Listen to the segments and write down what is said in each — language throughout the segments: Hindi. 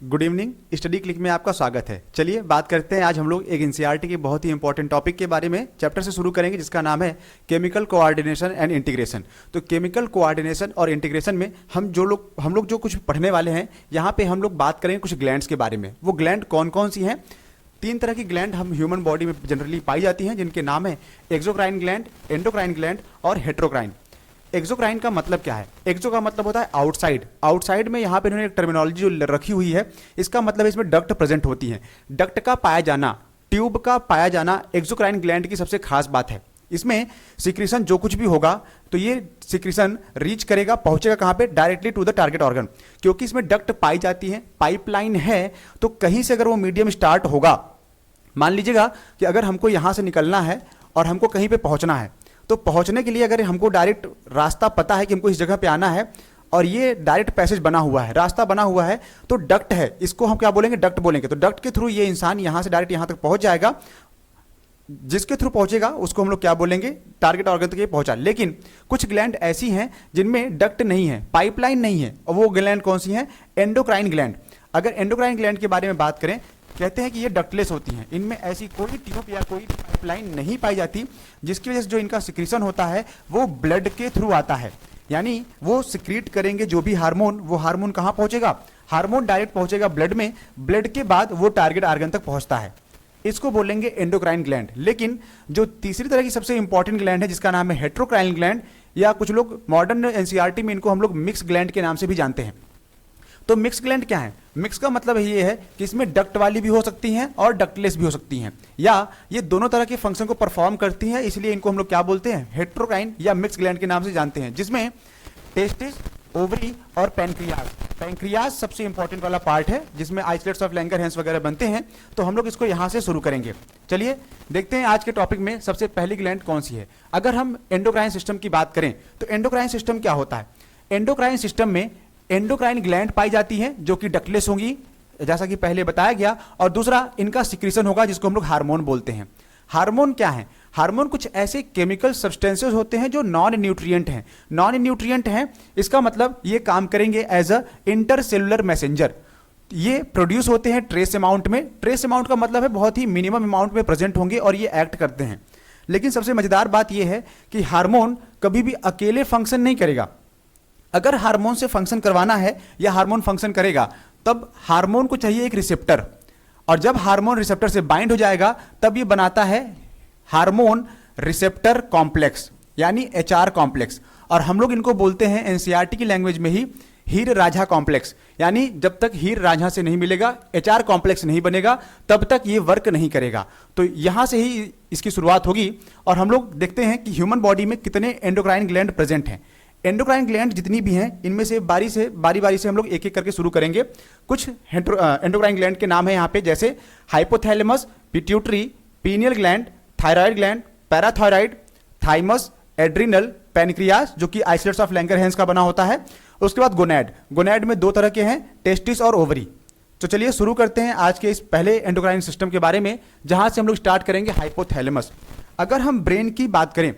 Good evening. स्टडी क्लिक में आपका स्वागत है। चलिए बात करते हैं आज हम लोग एक एनसीईआरटी के बहुत ही इंपॉर्टेंट टॉपिक के बारे में चैप्टर से शुरू करेंगे जिसका नाम है केमिकल कोऑर्डिनेशन एंड इंटीग्रेशन। तो केमिकल कोऑर्डिनेशन और इंटीग्रेशन में हम लोग जो कुछ पढ़ने वाले हैं, यहाँ पे हम लोग बात करेंगे कुछ ग्लैंड्स के बारे में। वो ग्लैंड कौन कौन सी हैं? 3 तरह की ग्लैंड हम ह्यूमन बॉडी में जनरली पाई जाती हैं, जिनके नाम है एक्सोक्राइन ग्लैंड, एंडोक्राइन ग्लैंड और हेट्रोक्राइन। एक्सोक्राइन का मतलब क्या है? एक्सो का मतलब होता है आउटसाइड। आउटसाइड में यहाँ पे इन्होंने एक टर्मिनोलॉजी जो रखी हुई है, इसका मतलब इसमें डक्ट प्रेजेंट होती है। डक्ट का पाया जाना, ट्यूब का पाया जाना एक्सोक्राइन ग्लैंड की सबसे खास बात है। इसमें सिक्रीशन जो कुछ भी होगा तो ये सिक्रीशन रीच करेगा, पहुंचेगा कहाँ पे? Directly to the target organ. क्योंकि इसमें डक्ट पाई जाती है, पाइपलाइन है, तो कहीं से अगर वो मीडियम स्टार्ट होगा, मान लीजिएगा कि अगर हमको यहाँ से निकलना है और हमको कहीं पे पहुँचना है, तो पहुंचने के लिए अगर हमको डायरेक्ट रास्ता पता है कि हमको इस जगह पे आना है और ये डायरेक्ट पैसेज बना हुआ है, रास्ता बना हुआ है, तो डक्ट है, इसको हम क्या बोलेंगे? डक्ट बोलेंगे। तो डक्ट के थ्रू ये इंसान यहाँ से डायरेक्ट यहाँ तक पहुंच जाएगा। जिसके थ्रू पहुंचेगा उसको हम लोग क्या बोलेंगे? टारगेट ऑर्गन तक ये पहुंचा। लेकिन कुछ ग्लैंड ऐसी हैं जिनमें डक्ट नहीं है, पाइपलाइन नहीं है, और वो ग्लैंड कौन सी हैं? Endocrine gland. अगर एंडोक्राइन ग्लैंड के बारे में बात करें, कहते हैं कि ये डक्टलेस होती हैं, इनमें ऐसी कोई ट्यूब या कोई पाइपलाइन नहीं पाई जाती, जिसकी वजह से जो इनका सिक्रीशन होता है वो ब्लड के थ्रू आता है। यानी वो सिक्रीट करेंगे जो भी हार्मोन, वो हार्मोन कहाँ पहुंचेगा? हार्मोन डायरेक्ट पहुंचेगा ब्लड में, ब्लड के बाद वो टारगेट ऑर्गन तक पहुंचता है। इसको बोलेंगे एंडोक्राइन ग्लैंड। लेकिन जो तीसरी तरह की सबसे इंपॉर्टेंट ग्लैंड है, जिसका नाम है हेट्रोक्राइन ग्लैंड, या कुछ लोग मॉडर्न एनसीईआरटी में इनको हम लोग मिक्स ग्लैंड के नाम से भी जानते हैं। तो मिक्स ग्लैंड क्या है? मिक्स का मतलब ये है कि इसमें डक्ट वाली भी हो सकती हैं और डक्टलेस भी हो सकती हैं, या ये दोनों तरह के फंक्शन को परफॉर्म करती हैं, इसलिए इनको हम लोग क्या बोलते हैं? हेट्रोक्राइन या मिक्स ग्लैंड के नाम से जानते हैं। जिसमें टेस्टिस, ओवरी और पैंक्रियाज। पैंक्रियाज सबसे इंपॉर्टेंट वाला पार्ट है, जिसमें आइसोलेट्स ऑफ लैंगरहैंस वगैरह बनते हैं। तो हम लोग इसको यहां से शुरू करेंगे। चलिए देखते हैं आज के टॉपिक में सबसे पहली ग्लैंड कौन सी है। अगर हम एंडोक्राइन सिस्टम की बात करें तो एंडोक्राइन सिस्टम क्या होता है? एंडोक्राइन सिस्टम में एंडोक्राइन ग्लैंड पाई जाती हैं जो कि डक्टलेस होंगी, जैसा कि पहले बताया गया, और दूसरा इनका सिक्रीशन होगा जिसको हम लोग हार्मोन बोलते हैं। हार्मोन क्या है? हार्मोन कुछ ऐसे केमिकल सब्सटेंसेस होते हैं जो नॉन न्यूट्रिएंट हैं। नॉन न्यूट्रिएंट हैं, इसका मतलब ये काम करेंगे एज अ इंटरसेलुलर मैसेंजर। ये प्रोड्यूस होते हैं ट्रेस अमाउंट में। ट्रेस अमाउंट का मतलब है बहुत ही मिनिमम अमाउंट में प्रेजेंट होंगे और ये एक्ट करते हैं। लेकिन सबसे मजेदार बात यह है कि हार्मोन कभी भी अकेले फंक्शन नहीं करेगा। अगर हार्मोन से फंक्शन करवाना है या हार्मोन फंक्शन करेगा, तब हार्मोन को चाहिए एक रिसेप्टर, और जब हार्मोन रिसेप्टर से बाइंड हो जाएगा तब ये बनाता है हार्मोन रिसेप्टर कॉम्प्लेक्स, यानी एचआर कॉम्प्लेक्स। और हम लोग इनको बोलते हैं एनसीईआरटी की लैंग्वेज में ही हीर राझा कॉम्प्लेक्स। यानी जब तक हीर राझा से नहीं मिलेगा, एचआर कॉम्प्लेक्स नहीं बनेगा, तब तक ये वर्क नहीं करेगा। तो यहां से ही इसकी शुरुआत होगी। और हम लोग देखते हैं कि ह्यूमन बॉडी में कितने एंडोक्राइन ग्लैंड प्रेजेंट हैं। एंडोक्राइन ग्लैंड जितनी भी हैं, इनमें से बारी बारी से हम लोग एक एक करके शुरू करेंगे। कुछ एंडोक्राइन ग्लैंड के नाम है यहाँ पे, जैसे hypothalamus, pituitary, pineal gland, thyroid gland, parathyroid, thymus, adrenal, pancreas जो कि आइसोलेट्स ऑफ लैंगरहैंस का बना होता है। उसके बाद गोनैड। गोनैड में 2 तरह के हैं, टेस्टिस और ओवरी। तो चलिए शुरू करते हैं आज के इस पहले एंडोक्राइन सिस्टम के बारे में, जहां से हम लोग स्टार्ट करेंगे हाइपोथैलेमस। अगर हम ब्रेन की बात करें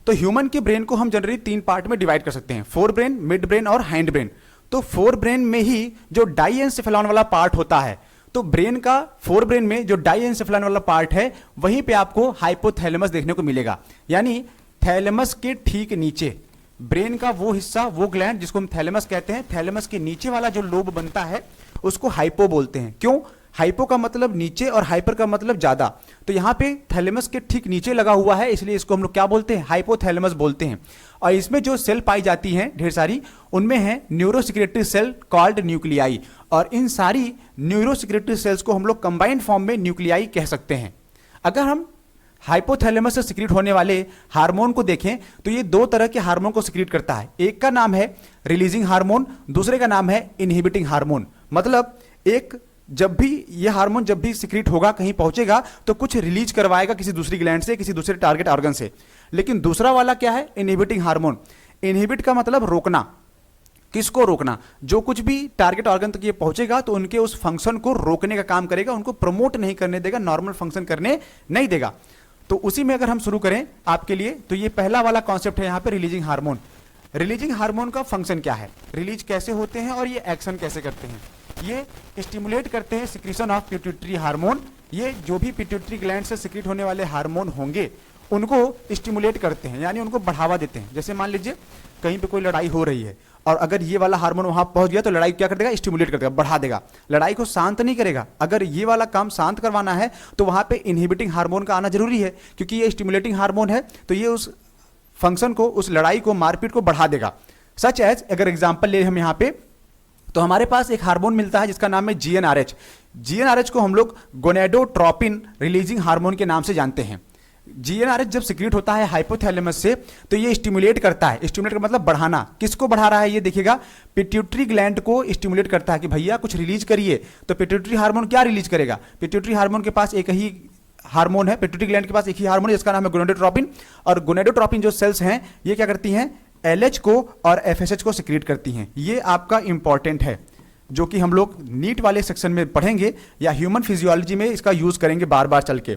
तो ह्यूमन के ब्रेन को हम जनरली 3 पार्ट में डिवाइड कर सकते हैं, फोर ब्रेन, मिड ब्रेन और हाइंड ब्रेन। तो फोर ब्रेन में ही जो डाइएन्सेफेलॉन वाला पार्ट होता है, तो ब्रेन का फोर ब्रेन में जो डाइएन्सेफेलॉन वाला पार्ट है, वहीं पे आपको हाइपोथैलेमस देखने को मिलेगा। यानी थैलेमस के ठीक नीचे ब्रेन का वो हिस्सा, वो ग्लैंड जिसको हम थैलेमस कहते हैं, थैलेमस के नीचे वाला जो लोब बनता है उसको हाइपो बोलते हैं। क्यों? हाइपो का मतलब नीचे और हाइपर का मतलब ज्यादा। तो यहाँ पे थैलेमस के ठीक नीचे लगा हुआ है, इसलिए इसको हम लोग क्या बोलते हैं? हाइपोथैलेमस बोलते हैं। और इसमें जो सेल पाई जाती हैं ढेर सारी, उनमें है न्यूरोसिक्रेटरी सेल कॉल्ड न्यूक्लियाई। और इन सारी न्यूरोसिक्रेटरी सेल्स को हम लोग कंबाइंड फॉर्म में न्यूक्लियाई कह सकते हैं। अगर हम हाइपोथैलेमस से सिक्रीट होने वाले हार्मोन को देखें तो ये 2 तरह के हार्मोन को सिक्रीट करता है। एक का नाम है रिलीजिंग हार्मोन, दूसरे का नाम है इनहिबिटिंग हार्मोन। मतलब एक जब भी ये हार्मोन जब भी सिक्रीट होगा, कहीं पहुंचेगा, तो कुछ रिलीज करवाएगा किसी दूसरी ग्लैंड से, किसी दूसरे टारगेट ऑर्गन से। लेकिन दूसरा वाला क्या है? Inhibiting hormone. इनहिबिट का मतलब रोकना। किसको रोकना? जो कुछ भी टारगेट ऑर्गन तक ये पहुंचेगा तो उनके उस फंक्शन को रोकने का काम करेगा, उनको प्रमोट नहीं करने देगा, नॉर्मल फंक्शन करने नहीं देगा। तो उसी में अगर हम शुरू करें आपके लिए, तो ये पहला वाला कॉन्सेप्ट है यहाँ पे, रिलीजिंग हार्मोन। रिलीजिंग हार्मोन का फंक्शन क्या है, रिलीज कैसे होते हैं और ये एक्शन कैसे करते हैं। ये स्टिमुलेट करते हैं सिक्रीशन ऑफ पिट्यूटरी हार्मोन। ये जो भी पिट्यूटरी ग्लैंड से सिक्रीट होने वाले हार्मोन होंगे उनको स्टिमुलेट करते हैं, यानी उनको बढ़ावा देते हैं। जैसे मान लीजिए कहीं पे कोई लड़ाई हो रही है और अगर ये वाला हार्मोन वहां पहुंच गया तो लड़ाई क्या कर देगा, स्टिमुलेट कर देगा, बढ़ा देगा, लड़ाई को शांत नहीं करेगा। अगर ये वाला काम शांत करवाना है तो वहां पे इनहिबिटिंग हार्मोन का आना जरूरी है, क्योंकि ये स्टिमुलेटिंग हार्मोन है तो ये उस फंक्शन को, उस लड़ाई को, मारपीट को बढ़ा देगा। सच एज अगर एग्जाम्पल ले हम यहाँ पे, तो हमारे पास एक हार्मोन मिलता है जिसका नाम है जीएनआरएच। जीएनआरएच को हम लोग गोनेडोट्रोपिन रिलीजिंग हार्मोन के नाम से जानते हैं। जीएनआरएच जब सिक्रीट होता है हाइपोथैलेमस से तो ये स्टिमुलेट करता है। स्टिमुलेट का मतलब बढ़ाना। किसको बढ़ा रहा है ये देखिएगा, पिट्यूटरी ग्लैंड को स्टिमुलेट करता है कि भैया कुछ रिलीज करिए। तो पिट्यूटरी हार्मोन क्या रिलीज करेगा, पिट्यूटरी हार्मोन के पास एक ही हार्मोन है, पिट्यूटरी ग्लैंड के पास एक ही हार्मोन है जिसका नाम है गोनेडोट्रोपिन। और गोनेडोट्रोपिन जो सेल्स हैं ये क्या करती हैं, एलएच को और एफएसएच को सिक्रीट करती हैं। ये आपका इंपॉर्टेंट है, जो कि हम लोग नीट वाले सेक्शन में पढ़ेंगे या ह्यूमन फिजियोलॉजी में इसका यूज करेंगे बार बार चल के।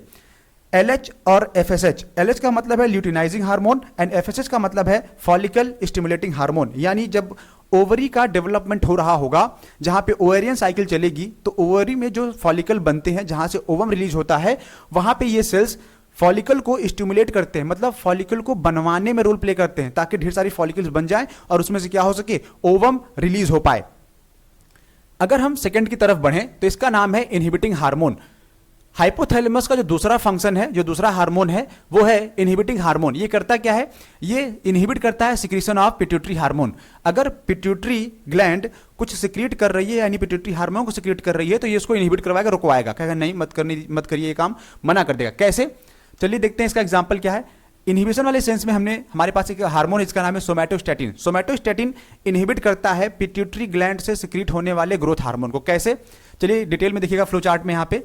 LH और FSH, LH का मतलब है ल्यूटिनाइजिंग हार्मोन एंड FSH का मतलब है फॉलिकल स्टिमुलेटिंग हार्मोन। यानी जब ओवरी का डेवलपमेंट हो रहा होगा, जहां पे ओवेरियन साइकिल चलेगी, तो ओवरी में जो फॉलिकल बनते हैं, जहां से ओवम रिलीज होता है, वहां पे ये सेल्स फॉलिकल को स्टिमुलेट करते हैं, मतलब फॉलिकल को बनवाने में रोल प्ले करते हैं, ताकि ढेर सारी फॉलिकल्स बन जाएं और उसमें से क्या हो सके, ओवम रिलीज हो पाए। अगर हम सेकंड की तरफ बढ़ें तो इसका नाम है इनहिबिटिंग हार्मोन। हाइपोथैलेमस का जो दूसरा फंक्शन है, जो दूसरा हार्मोन है, वो है इनहिबिटिंग हार्मोन। ये करता क्या है, ये इनहिबिट करता है सिक्रीशन ऑफ पिट्यूटरी हार्मोन। अगर पिट्यूटरी ग्लैंड कुछ सिक्रीट कर रही है, यानी पिट्यूटरी हार्मोन को सिक्रीट कर रही है, तो ये इसको इनहिबिट करवाएगा, रुकवाएगा, कहेगा नहीं मत करिए ये काम, मना कर देगा। कैसे, चलिए देखते हैं इसका एग्जाम्पल क्या है। इनहिबिशन वाले सेंस में हमारे पास एक हार्मोन, इसका नाम है सोमैटोस्टैटिन। सोमैटोस्टैटिन इनहिबिट करता है पिट्यूटरी ग्लैंड से सिक्रीट होने वाले ग्रोथ हार्मोन को। कैसे, चलिए डिटेल में देखिएगा फ्लो चार्ट में। यहाँ पे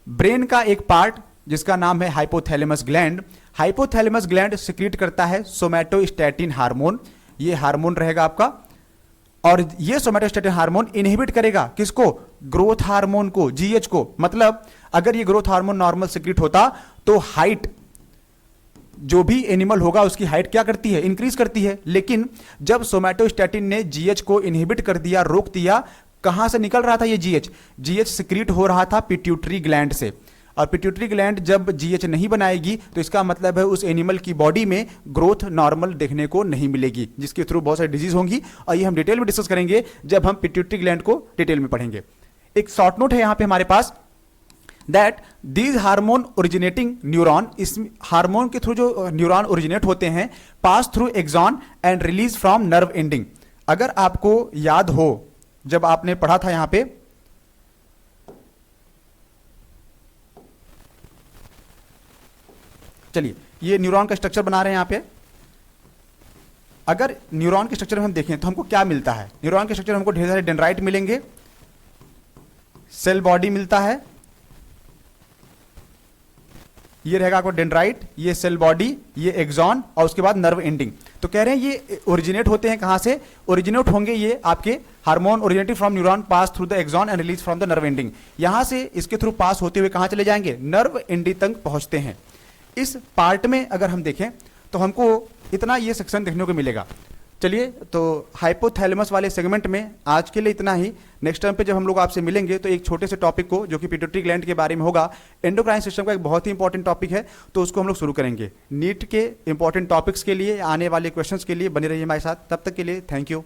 ब्रेन का एक पार्ट जिसका नाम है hypothalamus gland, hypothalamus gland secrete करता है सोमैटोस्टैटिन हार्मोन। ये हार्मोन रहेगा आपका, और ये सोमैटोस्टैटिन हार्मोन इनहिबिट करेगा किसको, ग्रोथ हार्मोन को, जीएच को। मतलब अगर ये ग्रोथ हार्मोन नॉर्मल सिक्रीट होता तो हाइट, जो भी एनिमल होगा उसकी हाइट क्या करती है, इंक्रीज करती है। लेकिन जब सोमैटोस्टैटिन ने जीएच को इनहिबिट कर दिया, रोक दिया, कहां से निकल रहा था ये जीएच, जीएच सिक्रीट हो रहा था पिट्यूटरी ग्लैंड से। और पिट्यूटरी ग्लैंड जब जीएच नहीं बनाएगी तो इसका मतलब है उस एनिमल की बॉडी में ग्रोथ नॉर्मल देखने को नहीं मिलेगी, जिसके थ्रू बहुत सारी डिजीज होंगी। और ये हम डिटेल में डिस्कस करेंगे जब हम पिट्यूटरी ग्लैंड को डिटेल में पढ़ेंगे। एक शॉर्ट नोट है यहां पे हमारे पास, that these hormone originating neuron, इस हार्मोन के थ्रू जो न्यूरॉन ओरिजिनेट होते हैं, pass through axon and release from nerve ending. अगर आपको याद हो, जब आपने पढ़ा था यहां पे, चलिए ये न्यूरॉन का स्ट्रक्चर बना रहे हैं यहां पे। अगर न्यूरॉन के स्ट्रक्चर में हम देखें तो हमको क्या मिलता है, न्यूरॉन के स्ट्रक्चर में हमको ढेर सारे डेंड्राइट मिलेंगे, सेल बॉडी मिलता है, ये रहेगा आपको डेंड्राइट, ये सेल बॉडी, ये एक्सॉन, और उसके बाद नर्व एंडिंग। तो कह रहे हैं ये ओरिजिनेट होते हैं कहां से, ओरिजिनेट होंगे ये आपके hormone originating from neuron pass through the axon and release from the nerve ending. यहां से इसके थ्रू पास होते हुए कहां चले जाएंगे, नर्व एंडिंग तक पहुंचते हैं। इस पार्ट में अगर हम देखें तो हमको इतना ये सेक्शन देखने को मिलेगा। चलिए, तो हाइपोथैलेमस वाले सेगमेंट में आज के लिए इतना ही। नेक्स्ट टाइम पे जब हम लोग आपसे मिलेंगे तो एक छोटे से टॉपिक को, जो कि पिट्यूटरी ग्लैंड के बारे में होगा, एंडोक्राइन सिस्टम का एक बहुत ही इंपॉर्टेंट टॉपिक है, तो उसको हम लोग शुरू करेंगे। नीट के इंपॉर्टेंट टॉपिक्स के लिए, आने वाले क्वेश्चंस के लिए बने रहिए हमारे साथ। तब तक के लिए थैंक यू।